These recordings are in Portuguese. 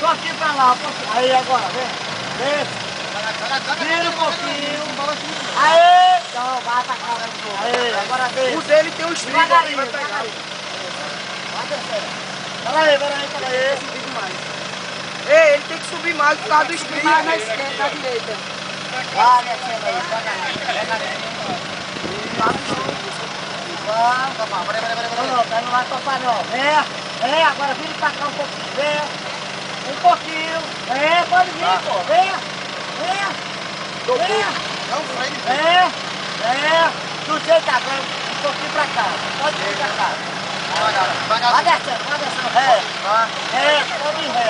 pouquinho pra lá, um pouquinho. Aí, agora, vem. Vem. Vira um pouquinho. Aê! Então, vai pra cá. Aê, agora vem. O dele tem um estribo ali, vai pegar. Vai descer. Peraí. Subir demais. Ei, ele tem que subir mais por causa do estribo. Mais na esquerda, na direita. Vai descendo aí, devagarinho. Não, não vai topar não. Vem, agora vira pra cá um pouquinho. Vem. Um pouquinho. Vem, pode vir, pô. Vem. Não, freio. Do jeito agora, um pouquinho pra cá. Pode vir pra cá. Vai descendo. Ré. Pode ir ré.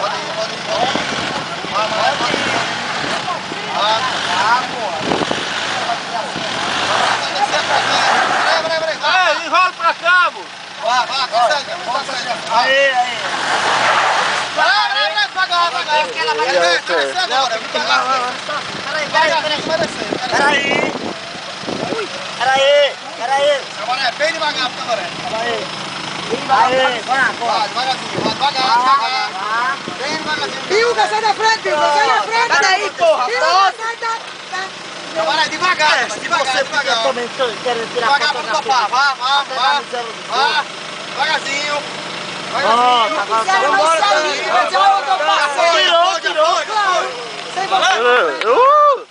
Peraí. Enrola pra cá, moço. Aí. Devagar. Peraí. Agora é bem devagar, Tabaré. Aí, vai. Devagarzinho, devagar. Bem devagarzinho. Pilga, sai da frente, Pilga, sai da frente. Peraí, porra. Pilga, sai da... Agora devagar, Se você fica também querendo tirar Devagar pra topar, vá. Devagarzinho. Vambora, Tirou.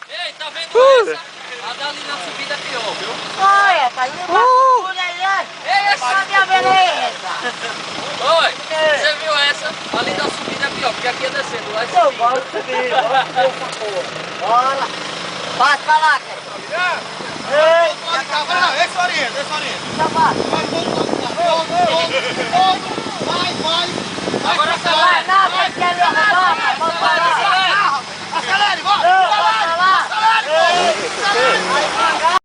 Ei, tá vendo essa? A dali na subida é pior, viu? Olha, tá indo uma figura aí, Ei, essa Cadê a beleza? Oi, você viu essa? Ali na subida é pior, porque aqui é descendo, lá é Eu subindo. gosto de subir essa porra. Bora. Passa pra lá, cara. Ei, Esse orienta. já vai. Vai. Agora acelera.